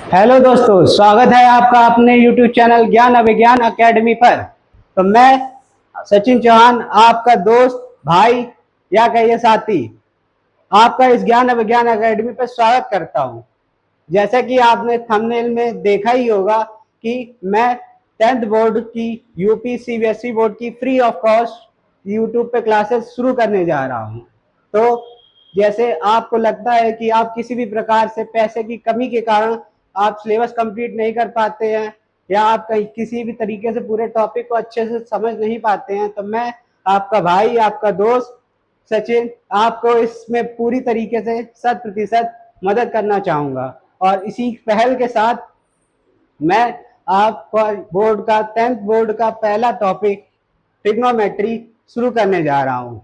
Hello दोस्तों, स्वागत है आपका अपने YouTube चैनल ज्ञान अभिज्ञान अकेडमी पर। तो मैं सचिन चौहान, आपका दोस्त, भाई या कहिए साथी, आपका इस ज्ञान अभिज्ञान अकेडमी पर स्वागत करता हूं। जैसा कि आपने थंबनेल में देखा ही होगा कि मैं 10th बोर्ड की यूपी सीबीएसई बोर्ड की फ्री ऑफ कॉस्ट यूट्यूब पे क्लासेस शुरू करने जा रहा हूं। तो जैसे आपको लगता है कि आप किसी भी प्रकार से पैसे की कमी के कारण आप सिलेबस कंप्लीट नहीं कर पाते हैं या आप कहीं किसी भी तरीके से पूरे टॉपिक को अच्छे से समझ नहीं पाते हैं, तो मैं आपका भाई, आपका दोस्त सचिन आपको इसमें पूरी तरीके से 100% मदद करना चाहूंगा। और इसी पहल के साथ मैं आपका बोर्ड का 10th बोर्ड का पहला टॉपिक ट्रिग्नोमेट्री शुरू करने जा रहा हूं।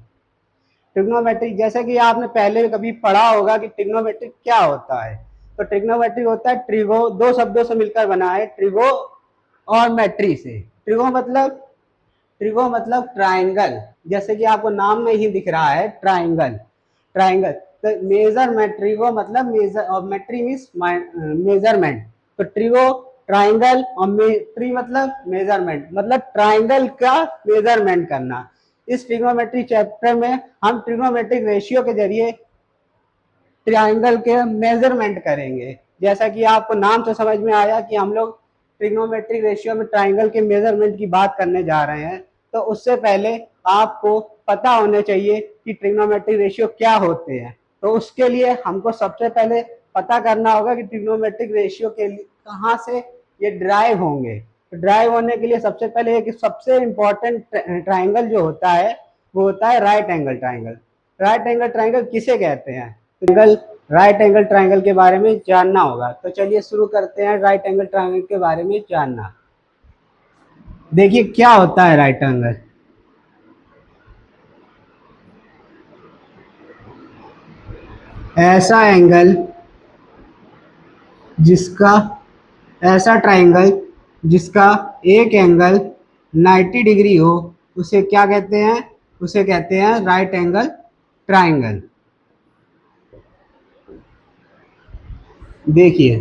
ट्रिग्नोमेट्री, जैसे कि आपने पहले कभी पढ़ा होगा कि ट्रिग्नोमेट्री क्या होता है। तो ट्रिग्नोमेट्री होता है ट्रिगो, दो शब्दों से मिलकर बना है, ट्रिगो और मेट्री से। ट्रिगो मतलब ट्राइंगल, जैसे कि आपको नाम में ही दिख रहा है ट्राइंगल। ट्राइंगल तो मेजरमेंट, ट्रिगो मतलब मेजर और मेट्री मीन्स मेजरमेंट। तो ट्रिगो ट्राइंगल और मेट्री मतलब मेजरमेंट, मतलब ट्राइंगल का मेजरमेंट करना। इस ट्रिग्नोमेट्री चैप्टर में हम ट्रिग्नोमेट्रिक रेशियो के जरिए ट्राइंगल के मेजरमेंट करेंगे। जैसा कि आपको नाम से समझ में आया कि हम लोग ट्रिग्नोमेट्रिक रेशियो में ट्राइंगल के मेजरमेंट की बात करने जा रहे हैं। तो उससे पहले आपको पता होने चाहिए कि ट्रिग्नोमेट्रिक रेशियो क्या होते हैं। तो उसके लिए हमको सबसे पहले पता करना होगा कि ट्रिग्नोमेट्रिक रेशियो के लिए कहाँ से ये ड्राइव होंगे। तो ड्राइव होने के लिए सबसे पहले एक सबसे इम्पोर्टेंट ट्राइंगल जो होता है वो होता है right angle triangle. Right angle triangle किसे कहते हैं? ट्राइंगल, राइट एंगल ट्राइंगल के बारे में जानना होगा। तो चलिए शुरू करते हैं राइट एंगल ट्राइंगल के बारे में जानना। देखिए क्या होता है राइट एंगल। ऐसा एंगल जिसका, ऐसा ट्राइंगल जिसका एक एंगल 90 डिग्री हो उसे क्या कहते हैं? उसे कहते हैं राइट एंगल ट्राइंगल। देखिए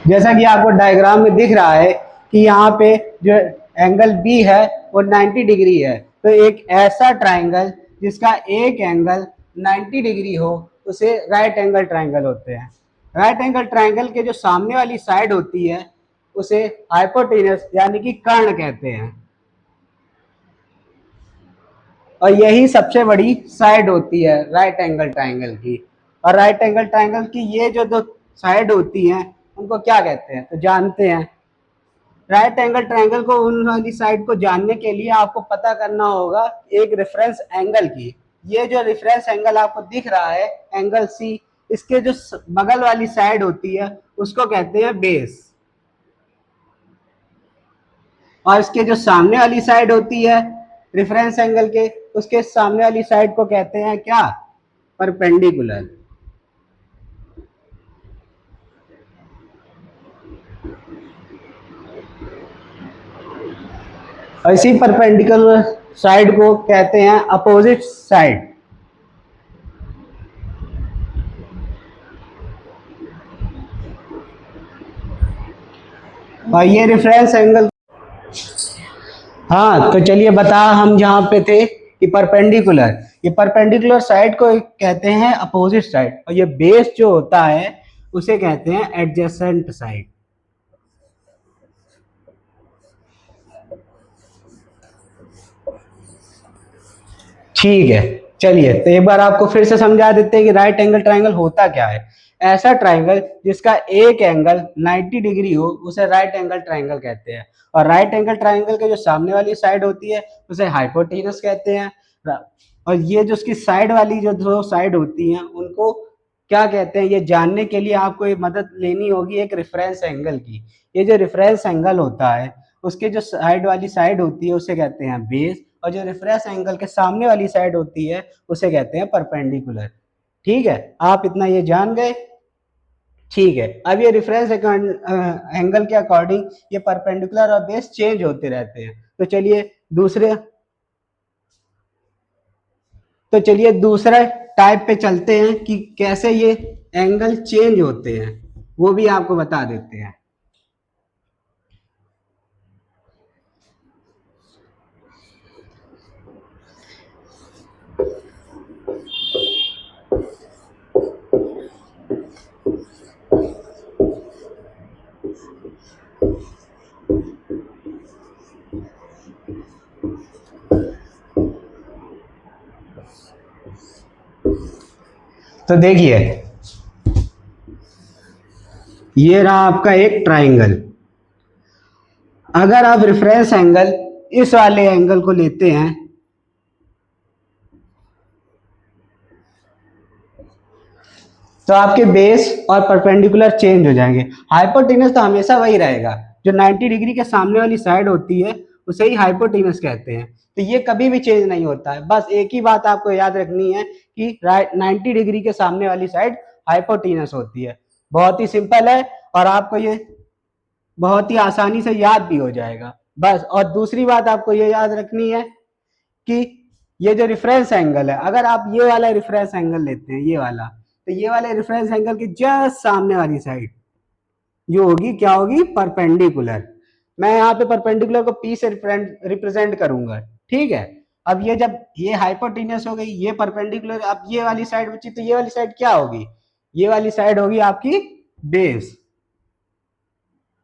जैसा कि आपको डायग्राम में दिख रहा है कि यहाँ पे जो एंगल बी है वो 90 डिग्री है। तो एक ऐसा ट्राइंगल जिसका एक एंगल 90 डिग्री हो उसे राइट एंगल ट्राइंगल होते हैं। राइट एंगल ट्राइंगल के जो सामने वाली साइड होती है उसे हाइपोटेनस यानी कि कर्ण कहते हैं, और यही सबसे बड़ी साइड होती है राइट एंगल ट्राइंगल की। और राइट एंगल ट्राइंगल की ये जो दो साइड होती हैं उनको क्या कहते हैं, तो जानते हैं। राइट एंगल ट्राइंगल को, उन वाली साइड को जानने के लिए आपको पता करना होगा एक रेफरेंस एंगल की। ये जो रेफरेंस एंगल आपको दिख रहा है, एंगल सी, इसके जो बगल वाली साइड होती है उसको कहते हैं बेस, और इसके जो सामने वाली साइड होती है रेफरेंस एंगल के, उसके सामने वाली साइड को कहते हैं क्या? परपेंडिकुलर। इसी परपेंडिकुलर साइड को कहते हैं अपोजिट साइड। और ये रेफरेंस एंगल, हाँ तो चलिए बता, हम जहाँ पे थे कि परपेंडिकुलर, ये परपेंडिकुलर साइड को कहते हैं अपोजिट साइड, और ये बेस जो होता है उसे कहते हैं एडजेसेंट साइड। ठीक है, चलिए तो एक बार आपको फिर से समझा देते हैं कि राइट एंगल ट्राइंगल होता क्या है। ऐसा ट्राइंगल जिसका एक एंगल 90 डिग्री हो उसे राइट एंगल ट्राइंगल कहते हैं। और राइट एंगल ट्राइंगल के जो सामने वाली साइड होती है उसे हाइपोटेनस कहते हैं। और ये जो उसकी साइड वाली जो दो साइड होती हैं उनको क्या कहते हैं, ये जानने के लिए आपको ये मदद लेनी होगी एक रेफरेंस एंगल की। ये जो रेफरेंस एंगल होता है उसके जो साइड वाली साइड होती है उसे कहते हैं बेस, और जो रेफरेंस एंगल के सामने वाली साइड होती है उसे कहते हैं परपेंडिकुलर। ठीक है, आप इतना ये जान गए। ठीक है, अब ये रेफरेंस एंगल के अकॉर्डिंग ये परपेंडिकुलर और बेस चेंज होते रहते हैं। तो चलिए दूसरे, तो चलिए दूसरा टाइप पे चलते हैं कि कैसे ये एंगल चेंज होते हैं, वो भी आपको बता देते हैं। तो देखिए, ये रहा आपका एक ट्राइंगल। अगर आप रेफरेंस एंगल इस वाले एंगल को लेते हैं तो आपके बेस और परपेंडिकुलर चेंज हो जाएंगे। हाइपोटेनस तो हमेशा वही रहेगा, जो 90 डिग्री के सामने वाली साइड होती है उसे ही हाइपोटेनस कहते हैं। तो ये कभी भी चेंज नहीं होता है। बस एक ही बात आपको याद रखनी है कि 90 डिग्री के सामने वाली साइड हाइपोटेनस होती है। बहुत ही सिंपल है और आपको ये बहुत ही आसानी से याद भी हो जाएगा बस। और दूसरी बात आपको ये याद रखनी है कि ये जो रेफरेंस एंगल है, अगर आप ये वाला रेफरेंस एंगल लेते हैं, ये वाला, तो ये वाले रेफरेंस एंगल के जस्ट सामने वाली साइड जो होगी क्या होगी, परपेंडिकुलर। मैं यहाँ पे परपेंडिकुलर को पी से रिप्रेजेंट करूंगा, ठीक है। अब ये जब ये हाइपोटेन्यूस हो गई, ये परपेंडिकुलर, अब ये वाली साइड बची, तो ये वाली साइड क्या होगी, ये वाली साइड होगी आपकी बेस,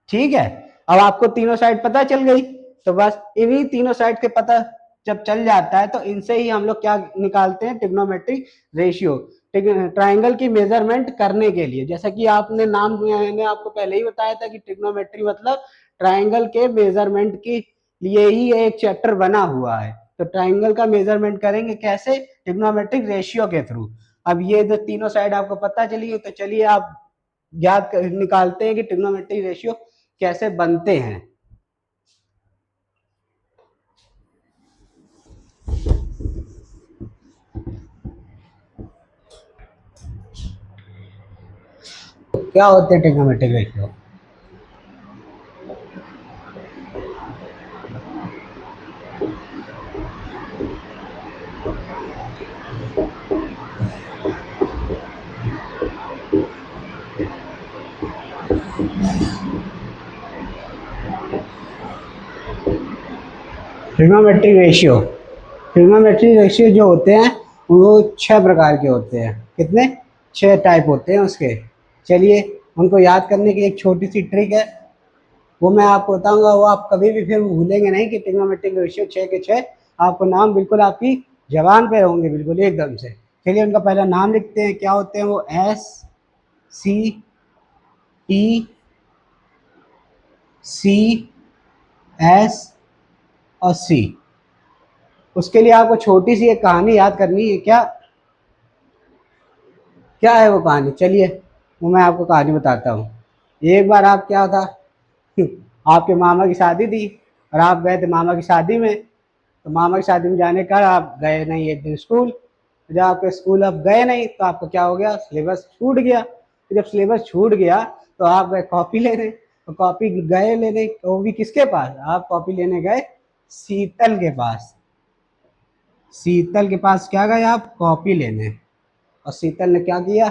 ठीक है। अब आपको तीनों साइड पता चल गई, तो बस इन्हीं तीनों साइड के पता जब चल जाता है तो इनसे ही हम लोग क्या निकालते हैं, ट्रिग्नोमेट्रिक रेशियो, ट्राइंगल की मेजरमेंट करने के लिए। जैसा कि आपने नाम, मैंने आपको पहले ही बताया था कि ट्रिग्नोमेट्री मतलब ट्राइंगल के मेजरमेंट के लिए ही एक चैप्टर बना हुआ है। तो ट्राइंगल का मेजरमेंट करेंगे कैसे, ट्रिग्नोमेट्रिक रेशियो के थ्रू। अब ये जो तीनों साइड आपको पता चली, तो चलिए आप याद निकालते हैं कि ट्रिग्नोमेट्रिक रेशियो कैसे बनते हैं। क्या होते हैं trigonometric ratio? Trigonometric ratio, trigonometric ratio जो होते हैं वो 6 प्रकार के होते हैं। कितने? 6 टाइप होते हैं उसके। चलिए उनको याद करने की एक छोटी सी ट्रिक है, वो मैं आपको बताऊंगा। वो आप कभी भी फिर भूलेंगे नहीं कि ट्रिग्नोमेट्रिक रेशियो 6 के 6 आपको नाम बिल्कुल आपकी जबान पे होंगे, बिल्कुल एकदम से। चलिए उनका पहला नाम लिखते हैं, क्या होते हैं वो, S C T C S और सी। उसके लिए आपको छोटी सी एक कहानी याद करनी है। क्या क्या है वो कहानी? चलिए वो मैं आपको कहानी बताता हूँ। एक बार आप क्या था आपके मामा की शादी थी और आप गए थे मामा की शादी में। तो मामा की शादी में जाने का आप गए नहीं एक दिन स्कूल। जब आपके स्कूल अब गए नहीं तो आपका क्या हो गया, सिलेबस छूट गया। तो जब सिलेबस छूट गया तो आप गए कॉपी लेने, तो कॉपी गए लेने, वो भी किसके पास, आप कॉपी लेने गए शीतल के पास। शीतल के पास क्या गए आप, कॉपी लेने। और शीतल ने क्या किया,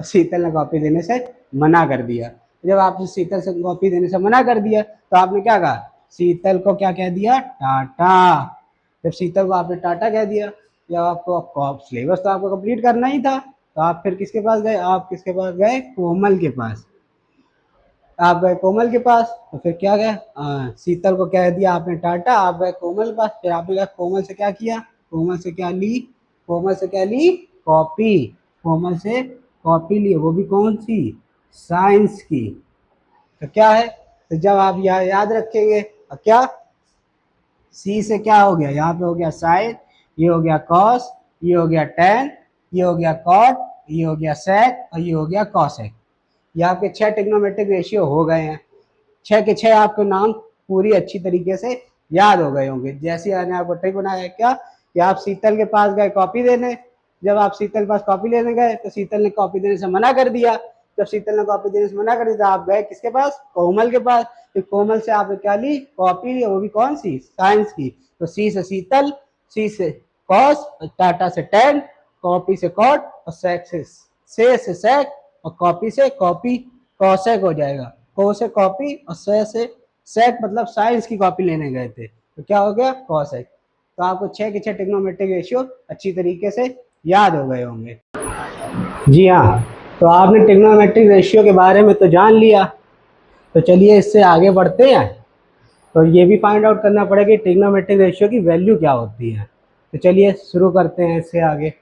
शीतल ने कॉपी देने से मना कर दिया। जब आपने शीतल से कॉपी देने से मना कर दिया तो आपने क्या कहा, शीतल को क्या कह दिया, टाटा। जब शीतल को आपने टाटा कह दिया, जब आपको सिलेबस तो आपको कंप्लीट करना ही था, तो आप फिर किसके पास गए, आप किसके पास गए, कोमल के पास। आप गए कोमल के पास, तो फिर क्या गए, शीतल को कह दिया आपने टाटा, आप गए कोमल के पास। फिर आपने क्या कोमल से क्या किया, कोमल से क्या ली, कोमल से क्या ली, कॉपी। कोमल से कॉपी ली, वो भी कौन सी, साइंस की। तो क्या है, तो जब आप याद रखेंगे, क्या सी से क्या हो गया, यहाँ पे हो गया साइन, ये हो गया कॉस, ये हो गया टेन, ये हो गया कॉट, ये हो गया सेक और ये हो गया कॉसेक। ये आपके 6 ट्रिग्नोमेट्रिक रेशियो हो गए हैं। 6 के 6 आपको नाम पूरी अच्छी तरीके से याद हो गए होंगे। जैसे मैंने आपको ट्रिक बनाया है क्या, कि आप शीतल के पास गए कॉपी देने। जब आप शीतल के पास कॉपी लेने गए तो शीतल ने कॉपी देने से मना कर दिया। जब शीतल ने कॉपी देने से मना कर दिया, आप गए किसके पास, कोमल के पास। तो कोमल से आपने क्या ली, कॉपी ली, वो भी कौन सी, साइंस की। तो सी से शीतल, सी से कॉस, टाटा से टेन, कॉपी से कॉट और से सेक और कॉपी से कॉपी, कॉसेक हो जाएगा। को से कॉपी और से सेक, मतलब साइंस की कॉपी लेने गए थे तो क्या हो गया, कॉसेक। तो आपको 6 के 6 ट्रिग्नोमेट्रिक रेशियो अच्छी तरीके से याद हो गए होंगे। जी हाँ, तो आपने ट्रिग्नोमेट्रिक रेशियो के बारे में तो जान लिया, तो चलिए इससे आगे बढ़ते हैं। तो ये भी फाइंड आउट करना पड़ेगा कि ट्रिग्नोमेट्रिक रेशियो की वैल्यू क्या होती है। तो चलिए शुरू करते हैं इससे आगे।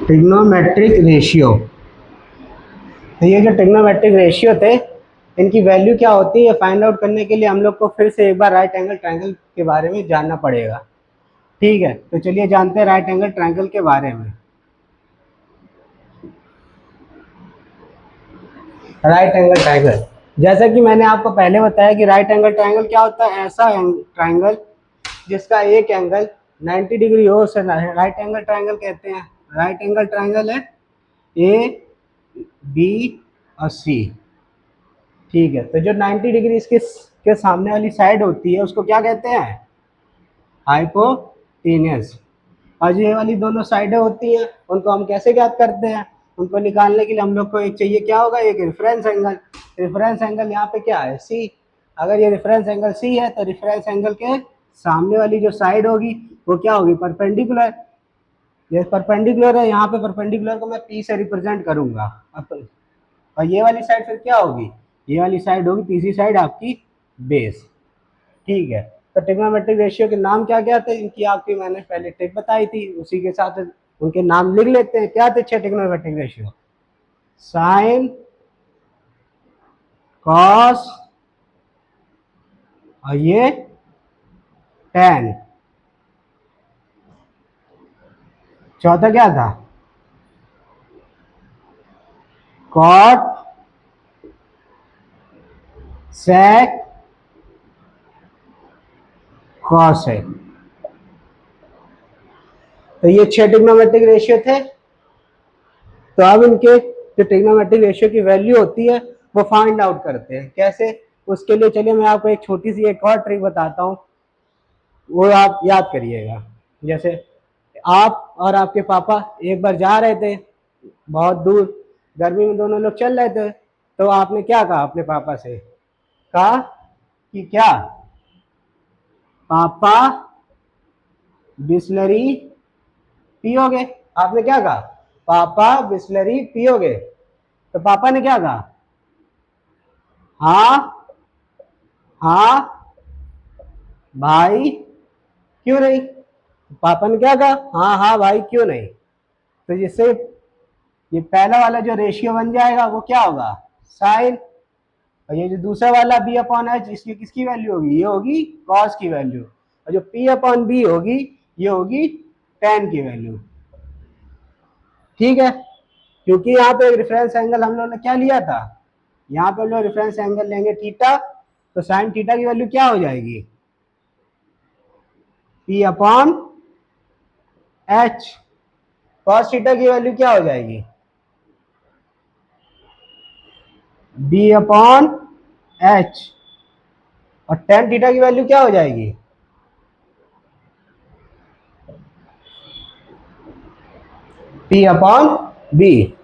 ट्रिग्नोमेट्रिक रेशियो, तो ये जो ट्रिग्नोमेट्रिक रेशियो थे इनकी वैल्यू क्या होती है फाइंड आउट करने के लिए हम लोग को फिर से एक बार राइट एंगल ट्रायंगल के बारे में जानना पड़ेगा। ठीक है, तो चलिए जानते हैं राइट एंगल ट्रायंगल के बारे में। राइट एंगल ट्रायंगल, जैसा कि मैंने आपको पहले बताया कि राइट एंगल ट्रायंगल क्या होता है, ऐसा ट्रायंगल जिसका एक एंगल 90 डिग्री हो उसे राइट एंगल ट्रायंगल कहते हैं। राइट एंगल ट्रायंगल है ए बी और सी। ठीक है, तो जो 90 डिग्री इसके के सामने वाली साइड होती है उसको क्या कहते हैं, हाइपोटेन्यूस। और ये वाली दोनों साइडें होती हैं उनको हम कैसे ज्ञात करते हैं, उनको निकालने के लिए हम लोग को एक चाहिए क्या होगा, एक रेफरेंस एंगल। रेफरेंस एंगल यहाँ पे क्या है, सी। अगर ये रेफरेंस एंगल सी है तो रेफरेंस एंगल के सामने वाली जो साइड होगी वो क्या होगी, परपेंडिकुलर। ये परपेंडिकुलर है, यहाँ पे परपेंडिकुलर को मैं पी से रिप्रेजेंट करूंगा। और ये वाली साइड फिर क्या होगी, ये वाली साइड होगी तीसरी साइड आपकी बेस। ठीक है, तो ट्रिग्नोमेट्रिक रेशियो के नाम क्या क्या थे, इनकी आपकी मैंने पहले ट्रिक बताई थी, उसी के साथ उनके नाम लिख लेते हैं। क्या थे 6 ट्रिग्नोमेट्रिक रेशियो, साइन, कॉस और ये टेन। चौथा क्या था, कॉट, सेक, कॉसेक। तो ये 6 ट्रिग्नोमेट्रिक रेशियो थे। तो अब इनके जो ट्रिग्नोमेट्रिक रेशियो की वैल्यू होती है वो फाइंड आउट करते हैं कैसे। उसके लिए चलिए मैं आपको एक छोटी सी एक और ट्रिक बताता हूँ, वो आप याद करिएगा। जैसे आप और आपके पापा एक बार जा रहे थे बहुत दूर, गर्मी में दोनों लोग चल रहे थे, तो आपने क्या कहा अपने पापा से, कहा कि क्या, पापा बिस्लरी पियोगे। आपने क्या कहा, पापा बिस्लरी पियोगे। तो पापा ने क्या कहा, हाँ हाँ भाई क्यों नहीं। पापा ने क्या कहा, हाँ हाँ भाई क्यों नहीं। तो जिससे ये पहला वाला जो रेशियो बन जाएगा वो क्या होगा, साइन। और ये जो दूसरा वाला बी अपॉन एच, इसकी किसकी वैल्यू होगी, ये होगी कॉस की वैल्यू। और जो पी अपॉन बी होगी ये होगी टेन की वैल्यू। ठीक है, क्योंकि यहाँ पे रेफरेंस एंगल हम लोगों ने क्या लिया था, यहाँ पे हम लोग रेफरेंस एंगल लेंगे थीटा, तो साइन थीटा की वैल्यू क्या हो जाएगी, P upon H. Cos theta की वैल्यू क्या हो जाएगी, बी अपॉन एच। और टेन थीटा की वैल्यू क्या हो जाएगी, पी अपॉन बी।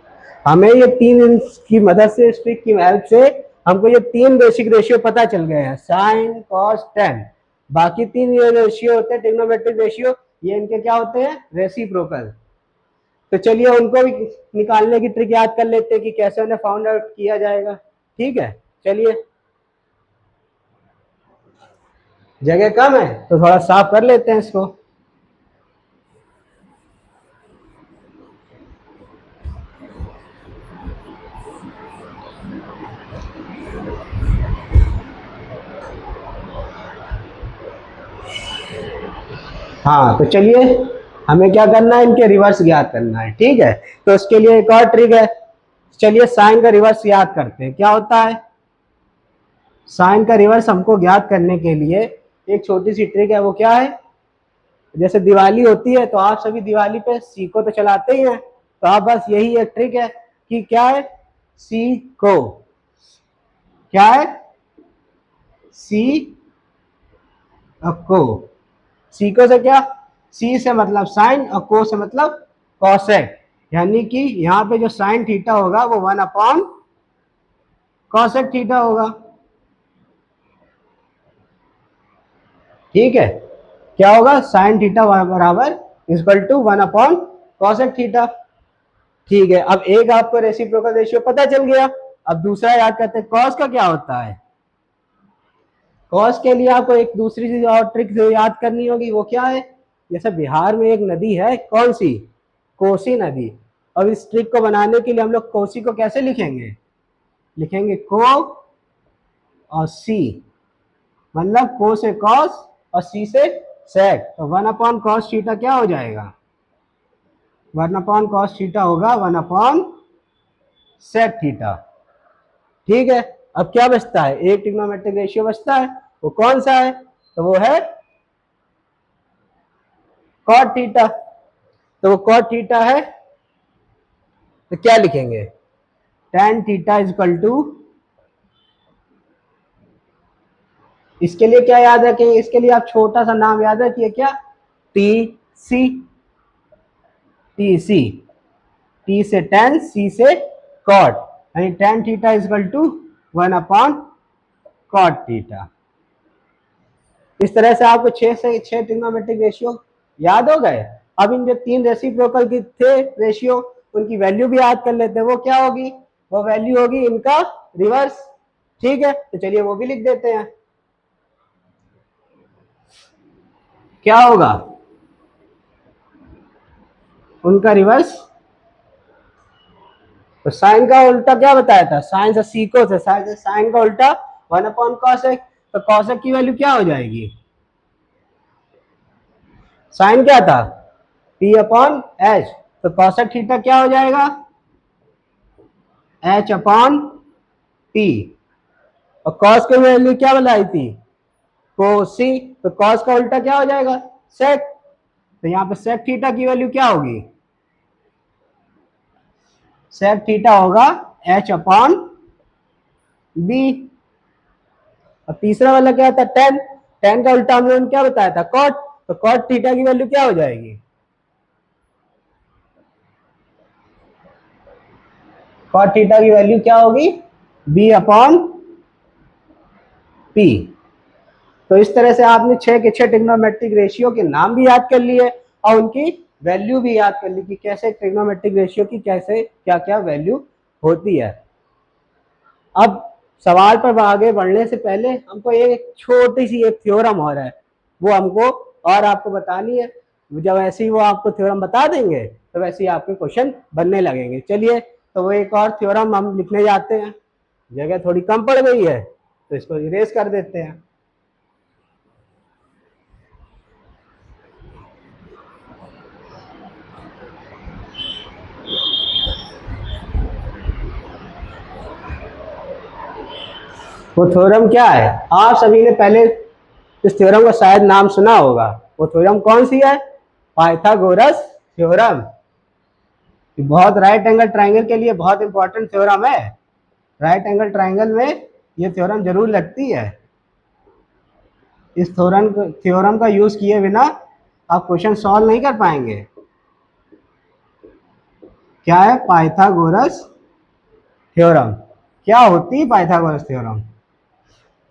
हमें ये तीन की मदद से, इस ट्रिक की हेल्प से हमको ये तीन बेसिक रेशियो पता चल गए हैं, साइन कॉस टेन। बाकी तीन ये रेशियो होते हैं ट्रिग्नोमेट्रिक रेशियो, ये इनके क्या होते हैं, रेसिप्रोकल। तो चलिए उनको भी निकालने की ट्रिक याद कर लेते हैं कि कैसे उन्हें फाउंड आउट किया जाएगा। ठीक है, चलिए जगह कम है तो थोड़ा साफ कर लेते हैं इसको। हाँ, तो चलिए हमें क्या करना है, इनके रिवर्स ज्ञात करना है। ठीक है, तो उसके लिए एक और ट्रिक है, चलिए साइन का रिवर्स याद करते हैं क्या होता है। साइन का रिवर्स हमको ज्ञात करने के लिए एक छोटी सी ट्रिक है, वो क्या है, जैसे दिवाली होती है तो आप सभी दिवाली पे सीको तो चलाते ही हैं, तो आप बस यही एक ट्रिक है कि क्या है, सीको, क्या है, सी को, सीको से क्या, सी से मतलब साइन और को से मतलब कॉसेक, यानी कि यहाँ पे जो साइन थीटा होगा वो 1 अपॉन कॉसेक थीटा होगा। ठीक है, क्या होगा, साइन थीटा बराबर equal to 1 upon cosec theta. ठीक है, अब एक आपको रेसिप्रोकल रेशियो पता चल गया। अब दूसरा याद करते हैं, कॉस का क्या होता है। कॉस के लिए आपको एक दूसरी चीज और ट्रिक जो याद करनी होगी, वो क्या है, जैसे बिहार में एक नदी है, कौन सी, कोसी नदी। अब इस ट्रिक को बनाने के लिए हम लोग कोसी को कैसे लिखेंगे, लिखेंगे को और सी, मतलब को से कॉस और सी से सेक, तो 1 अपॉन कॉस थीटा क्या हो जाएगा, 1 अपॉन कॉस थीटा होगा 1 अपॉन सेक थीटा। ठीक है, अब क्या बचता है, एक ट्रिग्नोमेट्रिक रेशियो बचता है, वो कौन सा है, तो वो है कॉट थीटा। तो वो कॉट थीटा है, तो क्या लिखेंगे, tan theta is equal to, इसके लिए क्या याद रखेंगे, इसके लिए आप छोटा सा नाम याद रखिए, क्या, T C, T C, T से टेन, सी से कॉट, यानी tan theta is equal to 1 upon cot theta. इस तरह से आपको 6 से 6 ट्रिग्नोमेट्रिक रेशियो याद हो गए। अब इन जो 3 रेसिप्रोकल की थे रेशियो, उनकी वैल्यू भी याद कर लेते हैं, वो क्या होगी, वो वैल्यू होगी इनका रिवर्स। ठीक है, तो चलिए वो भी लिख देते हैं, क्या होगा उनका रिवर्स। तो साइन का उल्टा क्या बताया था, साइन से सीको से, साइन का उल्टा 1 अपॉन कॉसेक, तो कॉसेक की वैल्यू क्या हो जाएगी, साइन क्या था, पी अपॉन एच, तो कॉसेक थीटा क्या हो जाएगा, एच अपॉन पी, और कॉस की वैल्यू क्या बताई थी, कोसी, तो कॉस का उल्टा क्या हो जाएगा, सेक, तो यहाँ पे सेक थीटा की वैल्यू क्या होगी, सेक थीटा होगा एच अपॉन बी। और तीसरा वाला क्या था, टेन, टेन का उल्टा हमने क्या बताया था, कॉट, तो कॉट थीटा की वैल्यू क्या हो जाएगी, कॉट थीटा की वैल्यू क्या होगी, बी अपॉन पी। तो इस तरह से आपने 6 के 6 ट्रिग्नोमेट्रिक रेशियो के नाम भी याद कर लिए और उनकी वैल्यू भी याद कर ली कि कैसे ट्रिग्नोमेट्रिक रेशियो की कैसे क्या क्या वैल्यू होती है। अब सवाल पर आगे बढ़ने से पहले हमको एक छोटी सी एक थ्योरम और है, वो हमको और आपको बतानी है। जब ऐसे ही वो आपको थ्योरम बता देंगे तो वैसे ही आपके क्वेश्चन बनने लगेंगे। चलिए, तो वो एक और थ्योरम हम लिखने जाते हैं, जगह थोड़ी कम पड़ गई है तो इसको इरेज कर देते हैं। वो थ्योरम क्या है, आप सभी ने पहले इस थ्योरम का शायद नाम सुना होगा। वो थ्योरम कौन सी है, पाइथागोरस थ्योरम। बहुत राइट एंगल ट्राइंगल के लिए बहुत इंपॉर्टेंट थ्योरम है। राइट एंगल ट्राइंगल में ये थ्योरम जरूर लगती है। इस थ्योरम का यूज किए बिना आप क्वेश्चन सॉल्व नहीं कर पाएंगे। क्या है पाइथागोरस थ्योरम, क्या होती है पाइथागोरस थ्योरम।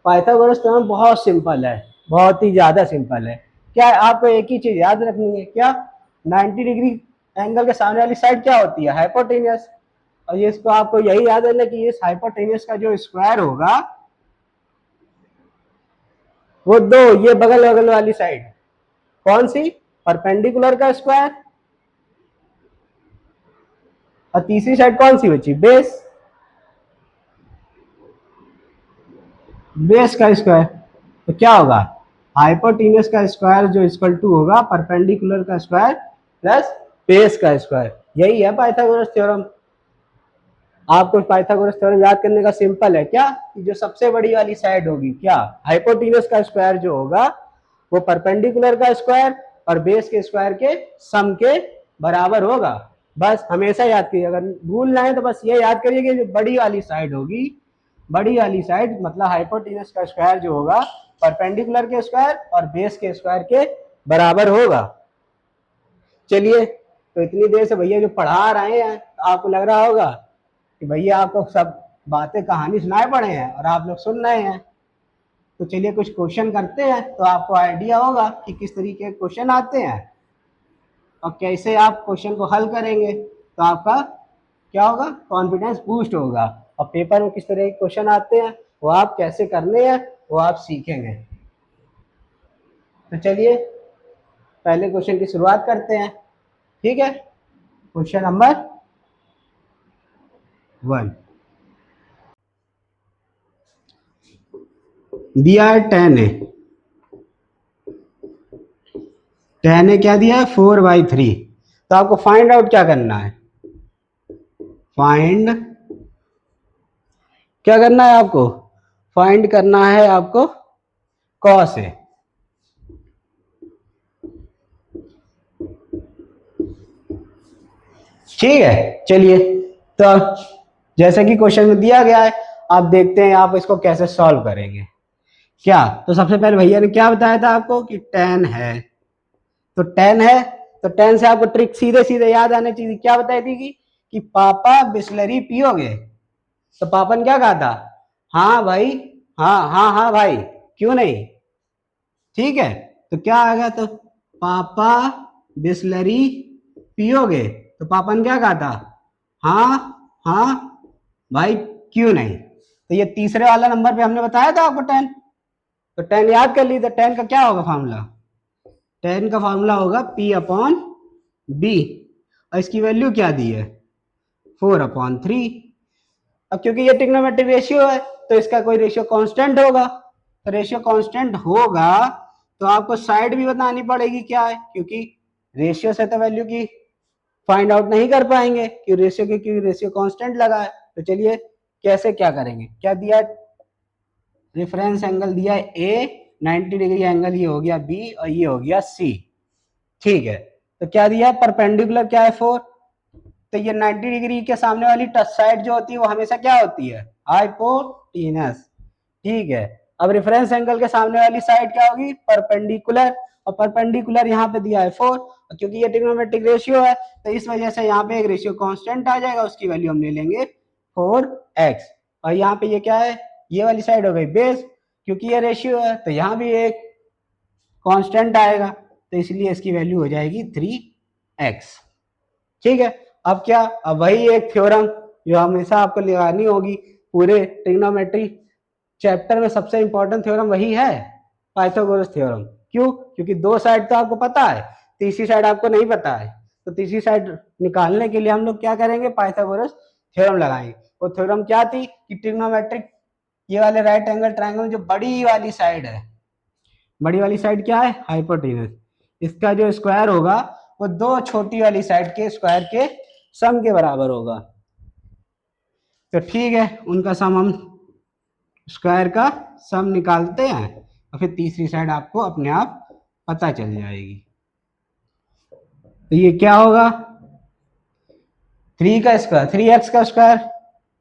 पाइथागोरस थ्योरम बहुत सिंपल है, बहुत ही ज्यादा सिंपल है। क्या है, आपको एक ही चीज याद रखनी है, क्या, 90 डिग्री एंगल के सामने वाली साइड क्या होती है, हाइपोटेनियस। और ये इसको आपको यही याद रखना कि इस हाइपोटेनियस का जो स्क्वायर होगा वो दो, ये बगल बगल वाली साइड कौन सी, परपेंडिकुलर का स्क्वायर, और तीसरी साइड कौन सी बची, बेस, बेस का स्क्वायर। तो क्या होगा, हाइपोटेन्यूस का स्क्वायर जो इक्वल टू होगा परपेंडिकुलर का स्क्वायर प्लस बेस का स्क्वायर। यही है पाइथागोरस थ्योरम। आपको पाइथागोरस थ्योरम याद करने का सिंपल है, क्या, कि जो सबसे बड़ी वाली साइड होगी, क्या, हाइपोटेन्यूस का स्क्वायर जो होगा वो परपेंडिकुलर का स्क्वायर और बेस के स्क्वायर के सम के बराबर होगा। बस हमेशा याद कीजिए, अगर भूलना है तो बस ये याद करिए कि जो बड़ी वाली साइड होगी, बड़ी वाली साइड मतलब हाइपोटेनस का स्क्वायर जो होगा परपेंडिकुलर के स्क्वायर और बेस के स्क्वायर के बराबर होगा। चलिए, तो इतनी देर से भैया जो पढ़ा रहे हैं तो आपको लग रहा होगा कि भैया आपको सब बातें कहानी सुनाए पड़े हैं और आप लोग सुन रहे हैं। तो चलिए कुछ क्वेश्चन करते हैं तो आपको आइडिया होगा कि किस तरीके के क्वेश्चन आते हैं और कैसे आप क्वेश्चन को हल करेंगे, तो आपका क्या होगा, कॉन्फिडेंस बूस्ट होगा। और पेपर में किस तरह के क्वेश्चन आते हैं वो आप कैसे करने हैं वो आप सीखेंगे। तो चलिए पहले क्वेश्चन की शुरुआत करते हैं। ठीक है, क्वेश्चन नंबर 1 दिया है 10 क्या दिया है 4/3। तो आपको फाइंड आउट क्या करना है, फाइंड क्या करना है आपको, फाइंड करना है आपको कॉस है। ठीक है, चलिए तो जैसे कि क्वेश्चन में दिया गया है आप देखते हैं आप इसको कैसे सॉल्व करेंगे। क्या, तो सबसे पहले भैया ने क्या बताया था आपको कि 10 है, तो 10 है तो 10 से आपको ट्रिक सीधे सीधे याद आने चाहिए। क्या बताई थी कि पापा बिस्लरी पियोगे, तो पापा ने क्या कहा था, हाँ भाई, हाँ हाँ हाँ भाई, क्यों नहीं। ठीक है, तो क्या आ गया, तो पापा बिस्लरी पियोगे, तो पापा ने क्या कहा था, हाँ हाँ भाई, क्यों नहीं। तो ये तीसरे वाला नंबर पे हमने बताया था आपको 10, तो 10 याद कर ली। तो 10 का क्या होगा फार्मूला, 10 का फार्मूला होगा P/B और इसकी वैल्यू क्या दी है 4/3। अब क्योंकि ये ट्रिग्नोमेट्रिक रेशियो है तो इसका कोई रेशियो कांस्टेंट होगा, तो रेशियो कांस्टेंट होगा तो आपको साइड भी बतानी पड़ेगी क्या है, क्योंकि रेशियो से तो वैल्यू की फाइंड आउट नहीं कर पाएंगे कि रेशियो की, क्योंकि रेशियो कांस्टेंट लगा है। तो चलिए कैसे क्या करेंगे, क्या दिया, रेफरेंस एंगल दिया है A, 90 डिग्री एंगल ये हो गया B और ये हो गया C। ठीक है, तो क्या दिया है, परपेंडिकुलर क्या है 4, तो ये 90 डिग्री के सामने वाली टच साइड जो होती है वो हमेशा क्या होती है, हाइपोटेनस। ठीक है, अब रेफरेंस एंगल के सामने वाली साइड क्या होगी, परपेंडिकुलर, और परपेंडिकुलर यहाँ पे दिया है 4, और क्योंकि ये ट्रिग्नोमेट्रिक रेशियो है तो इस वजह से यहाँ पे एक रेशियो कांस्टेंट आ जाएगा, उसकी वैल्यू हम ले लेंगे 4x। और यहाँ पे ये क्या है, ये वाली साइड हो गई बेस, क्योंकि ये रेशियो है तो यहाँ भी एक कांस्टेंट आएगा, तो इसलिए इसकी वैल्यू हो जाएगी 3x। ठीक है, अब क्या, अब वही एक थ्योरम जो हमेशा आपको लगानी होगी पूरे ट्रिग्नोमेट्री चैप्टर में, सबसे इंपॉर्टेंट थ्योरम वही है, पाइथागोरस थ्योरम। क्यों, क्योंकि दो साइड तो आपको पता है, तीसरी साइड आपको नहीं पता है, तो तीसरी साइड निकालने के लिए हम लोग क्या करेंगे, पाइथागोरस थ्योरम लगाएंगे। वो थ्योरम क्या थी कि ट्रिग्नोमेट्रिक ये वाले राइट एंगल ट्रायंगल जो बड़ी वाली साइड है, बड़ी वाली साइड क्या है, हाइपोटेनस, इसका जो स्क्वायर होगा वो दो छोटी वाली साइड के स्क्वायर के सम के बराबर होगा। तो ठीक है, उनका सम हम स्क्वायर का सम निकालते हैं और फिर तीसरी साइड आपको अपने आप पता चल जाएगी। तो ये क्या होगा, 3 का स्क्वायर, 3x का स्क्वायर,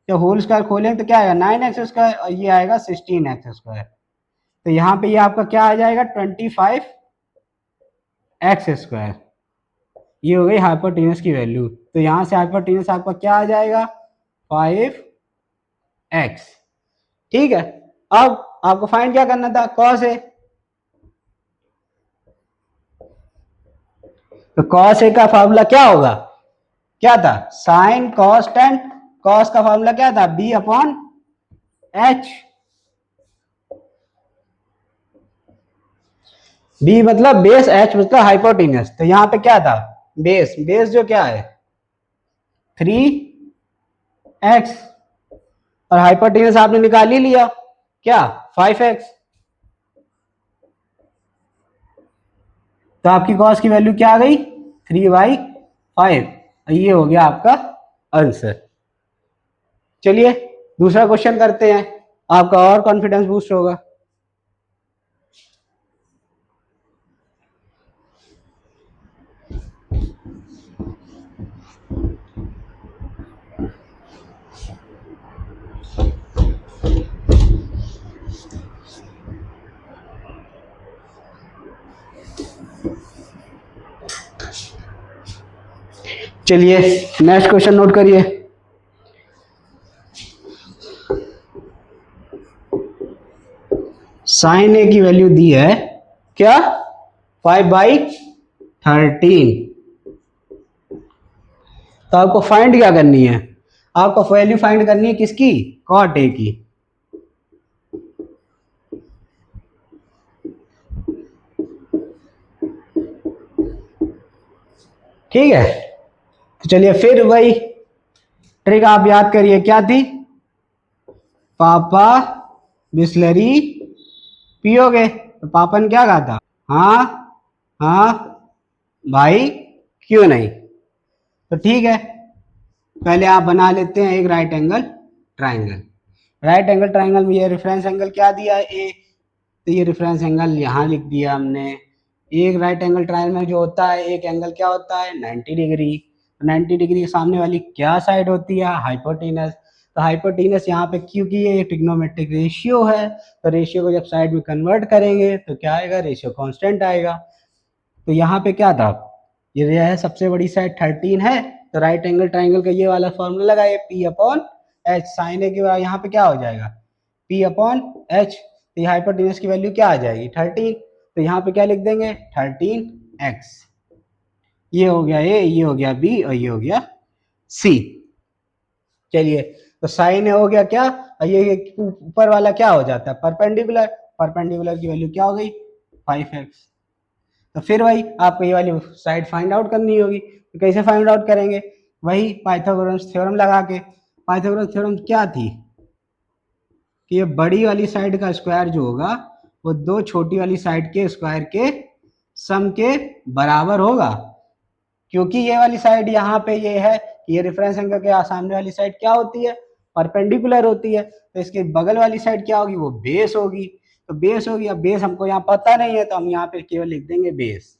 जब होल स्क्वायर खोलेंगे तो क्या आएगा 9x स्क्वायर, और ये आएगा 16x स्क्वायर। तो यहाँ पे ये आपका क्या आ जाएगा 25x स्क्वायर, ये हो गई हाइपोटेनस की वैल्यू। तो यहाँ से हाइपोटेनस आपका क्या आ जाएगा 5x। ठीक है, अब आपको फाइंड क्या करना था, कॉस ए, तो कॉस ए का फार्मूला क्या होगा, क्या था, साइन कॉस टेन, कॉस का फार्मूला क्या था B/H, B मतलब बेस, H मतलब हाइपोटेनस। तो यहाँ पे क्या था बेस, बेस जो क्या है 3x, और हाइपोटेनस आपने निकाल ही लिया क्या 5x, तो आपकी कॉस की वैल्यू क्या आ गई 3/5, ये हो गया आपका आंसर। चलिए दूसरा क्वेश्चन करते हैं, आपका और कॉन्फिडेंस बूस्ट होगा। चलिए नेक्स्ट क्वेश्चन नोट करिए। साइन ए की वैल्यू दी है क्या 5/13। तो आपको फाइंड क्या करनी है, आपको वैल्यू फाइंड करनी है किसकी, कॉट ए की। ठीक है, तो चलिए फिर वही ट्रिक आप याद करिए, क्या थी, पापा बिस्लरी पियोगे, तो पापा ने क्या कहा था, हाँ हाँ भाई क्यों नहीं। तो ठीक है, पहले आप बना लेते हैं एक right angle triangle. Right angle triangle में ये रेफरेंस एंगल क्या दिया है, ए, तो ये रेफरेंस एंगल यहाँ लिख दिया हमने। एक राइट एंगल ट्राइंगल में जो होता है एक एंगल क्या होता है 90 डिग्री। 90 डिग्री के सामने वाली क्या साइड होती है, हाइपोटेनस। तो हाइपोटेनस यहाँ पे क्योंकि ये ट्रिग्नोमेट्रिक रेशियो है, तो रेशियो को जब साइड में कन्वर्ट करेंगे तो क्या आएगा, रेशियो कांस्टेंट आएगा। तो यहाँ पे क्या था, ये है सबसे बड़ी साइड 13 है, तो राइट एंगल ट्राइंगल का ये वाला फॉर्मूला लगाए P/H। साइन ए के बाद यहाँ पे क्या हो जाएगा P/H। तो ये हाइपोटेनस की वैल्यू क्या आ जाएगी 13, तो यहाँ पे क्या लिख देंगे 13x। ये हो गया ए, ये हो गया बी और ये हो गया सी। चलिए, तो साइन ए हो गया क्या, और ये ऊपर वाला क्या हो जाता है परपेंडिकुलर। परपेंडिकुलर की वैल्यू क्या हो गई 5x। तो फिर वही आपको ये वाली साइड फाइंड आउट करनी होगी, तो कैसे फाइंड आउट करेंगे, वही पाइथागोरस थ्योरम लगा के। पाइथागोरस थ्योरम क्या थी कि ये बड़ी वाली साइड का स्क्वायर जो होगा वो दो छोटी वाली साइड के स्क्वायर के सम के बराबर होगा। क्योंकि ये वाली साइड यहाँ पे ये है कि ये रेफरेंस एंगल के सामने वाली साइड क्या होती है परपेंडिकुलर होती है, तो इसके बगल वाली साइड क्या होगी, वो बेस होगी। तो बेस होगी, अब बेस हमको यहाँ पता नहीं है तो हम यहाँ पे केवल लिख देंगे बेस,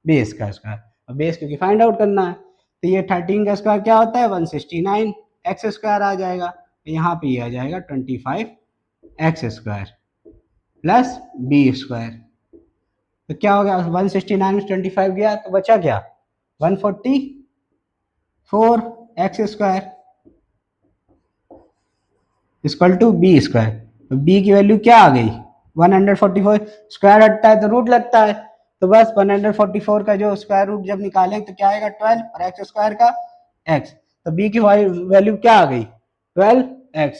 बेस का स्क्वायर। अब बेस क्योंकि फाइंड आउट करना है, तो ये 13 का स्क्वायर क्या होता है 169 एक्स स्क्वायर आ जाएगा। तो यहाँ पे ये आ जाएगा 25 x square plus b square. तो क्या हो गया 169 में 25 गया तो बचा क्या 144 x square equal to b square. तो बी की वैल्यू क्या आ गई 144, स्क्वायर हटता है तो रूट लगता है, तो बस 144 का जो स्क्वायर रूट जब निकालें तो क्या आएगा 12 और एक्स स्क्वायर का एक्स। तो बी की वैल्यू क्या आ गई 12x।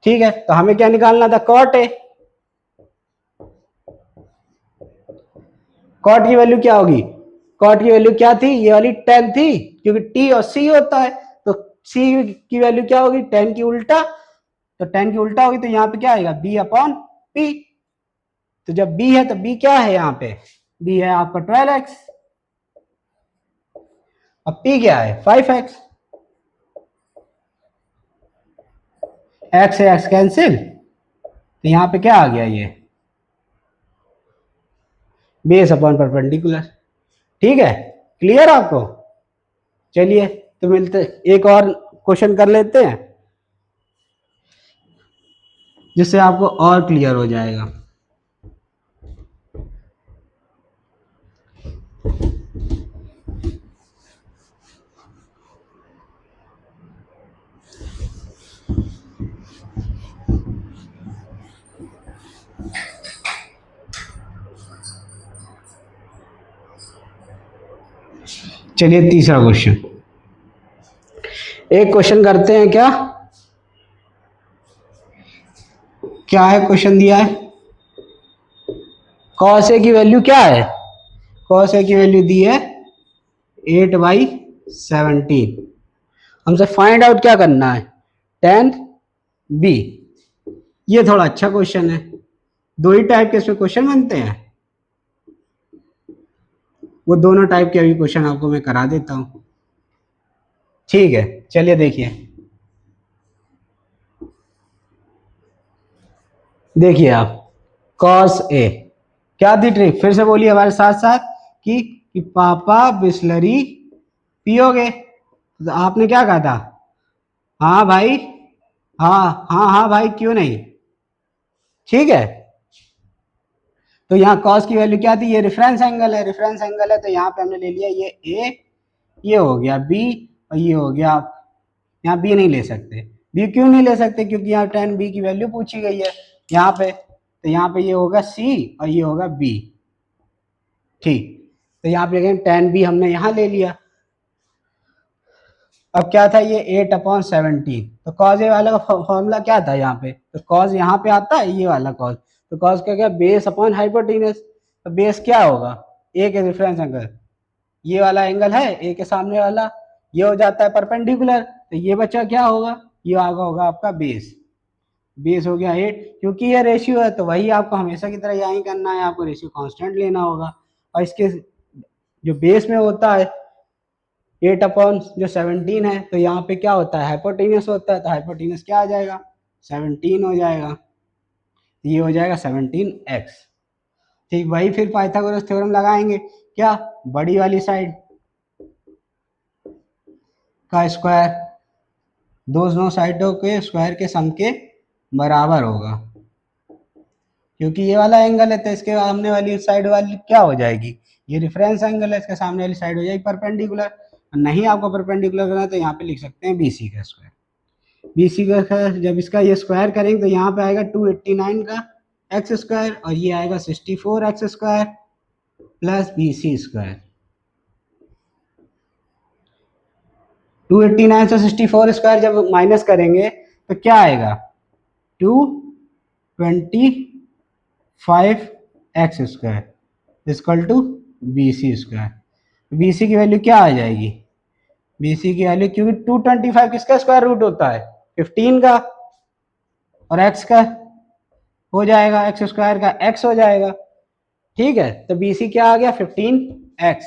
ठीक है, तो हमें क्या निकालना था कॉट ए। कॉट की वैल्यू क्या होगी, कॉट की वैल्यू क्या थी, ये वाली 10 थी, क्योंकि टी और सी होता है, तो सी की वैल्यू क्या होगी 10 की उल्टा। तो 10 की उल्टा होगी तो यहाँ पे क्या आएगा b/p। तो जब b है तो b क्या है यहाँ पे, b है आपका 12x, अब p क्या है 5x। x से x कैंसिल, तो यहाँ पे क्या आ गया ये बेस अपॉन परपेंडिकुलर। ठीक है, क्लियर आपको। चलिए तो मिलते एक और क्वेश्चन कर लेते हैं जिससे आपको और क्लियर हो जाएगा। चलिए तीसरा क्वेश्चन, एक क्वेश्चन करते हैं क्या, क्या है क्वेश्चन दिया है cos a की वैल्यू क्या है, cos a की वैल्यू दी है 8/17। हमसे फाइंड आउट क्या करना है tan b। ये थोड़ा अच्छा क्वेश्चन है, दो ही टाइप के इसमें क्वेश्चन बनते हैं, वो दोनों टाइप के अभी क्वेश्चन आपको मैं करा देता हूं। ठीक है, चलिए देखिए, देखिए आप cos a क्या थी ट्रिक, फिर से बोलिए हमारे साथ साथ कि पापा बिस्लरी पियोगे, तो आपने क्या कहा था, हाँ भाई, हाँ हाँ हाँ भाई क्यों नहीं। ठीक है, तो यहाँ कॉस की वैल्यू क्या थी, ये रेफरेंस एंगल है, रेफरेंस एंगल है, तो यहाँ पे हमने ले लिया ये ए, ये हो गया बी, और ये हो गया, आप यहाँ बी नहीं ले सकते। बी क्यों नहीं ले सकते, क्योंकि यहाँ tan बी की वैल्यू पूछी गई है यहाँ पे, तो यहाँ पे ये होगा सी और ये होगा बी। ठीक, तो यहाँ पे अगेन tan बी हमने यहाँ ले लिया। अब क्या था, ये 8/17, तो कॉज ए वाला का फॉर्मूला क्या था यहाँ पे, तो कॉज यहाँ पे आता है ये वाला कॉज, तो कॉज क्या क्या, बेस अपॉन हाइपोटेनस। तो बेस क्या होगा, ए के रेफरेंस एंगल, ये वाला एंगल है ए के सामने वाला, ये हो जाता है परपेंडिकुलर, तो ये बच्चा क्या होगा, ये आगा होगा आपका बेस। बेस हो गया 8, क्योंकि ये रेशियो है तो वही आपको हमेशा की तरह यही करना है, आपको रेशियो कांस्टेंट लेना होगा। और इसके जो बेस में होता है 8/17 है, तो यहाँ पे क्या होता है, हाइपोटेनस होता है, तो हाइपोटेनस क्या आ जाएगा, 17 हो जाएगा, ये हो जाएगा 17x। ठीक, वही फिर पाइथागोरस थ्योरम लगाएंगे, क्या, बड़ी वाली साइड का स्क्वायर दोनों साइडों के स्क्वायर के सम के बराबर होगा, क्योंकि ये वाला एंगल है तो इसके सामने वाली साइड वाली क्या हो जाएगी, ये रेफरेंस एंगल है, इसके सामने वाली साइड हो जाएगी परपेंडिकुलर। नहीं आपको परपेंडिकुलर करना है तो यहाँ पे लिख सकते हैं बीसी का स्क्वायर। बीसी का जब इसका ये स्क्वायर करेंगे तो यहाँ पे आएगा 289 का एक्स स्क्वायर, और ये आएगा 64 x square plus BC square. 289 से 64 स्क्वायर जब माइनस करेंगे तो क्या आएगा, 225 x square equal to BC square. BC की वैल्यू क्या आ जाएगी, बीसी की वैल्यू, क्योंकि 225 किसका स्क्वायर रूट होता है, 15 का, और एक्स का हो जाएगा, एक्स स्क्वायर का एक्स हो जाएगा। ठीक है, तो बीसी क्या आ गया, 15x।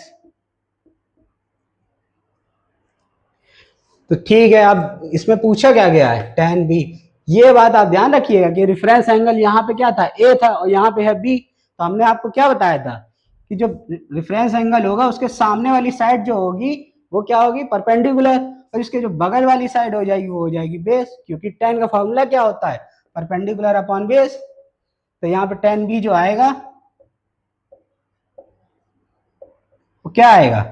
तो ठीक है, अब इसमें पूछा क्या गया है, tan b। ये बात आप ध्यान रखिएगा कि रेफरेंस एंगल यहाँ पे क्या था, a था, और यहाँ पे है b। तो हमने आपको क्या बताया था कि जो रेफरेंस एंगल होगा उसके सामने वाली साइड जो होगी वो क्या होगी, परपेंडिकुलर, और इसके जो बगल वाली साइड हो जाएगी वो हो जाएगी बेस, क्योंकि tan का फॉर्मूला क्या होता है, परपेंडिकुलर अपॉन बेस। तो यहाँ पे tan b जो आएगा वो क्या आएगा,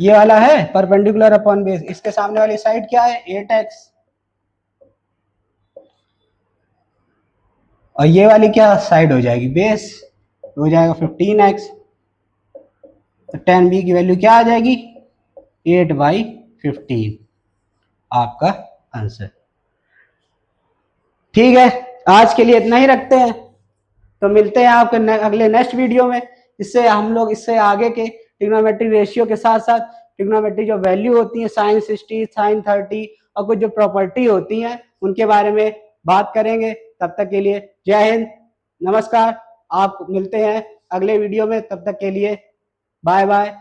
ये वाला है परपेंडिकुलर अपॉन बेस, इसके सामने वाली साइड क्या है, 8x, और ये वाली क्या साइड हो जाएगी, बेस, हो जाएगा 15x। तो tan b की वैल्यू क्या आ जाएगी, 8/15, आपका आंसर। ठीक है, आज के लिए इतना ही रखते हैं, तो मिलते हैं आपके अगले नेक्स्ट वीडियो में। इससे हम लोग इससे आगे के ट्रिग्नोमेट्री रेशियो के साथ साथ ट्रिग्नोमेट्री जो वैल्यू होती है sin 60 sin 30 और कुछ जो प्रॉपर्टी होती हैं उनके बारे में बात करेंगे। तब तक के लिए जय हिंद, नमस्कार। आप मिलते हैं अगले वीडियो में, तब तक के लिए बाय बाय।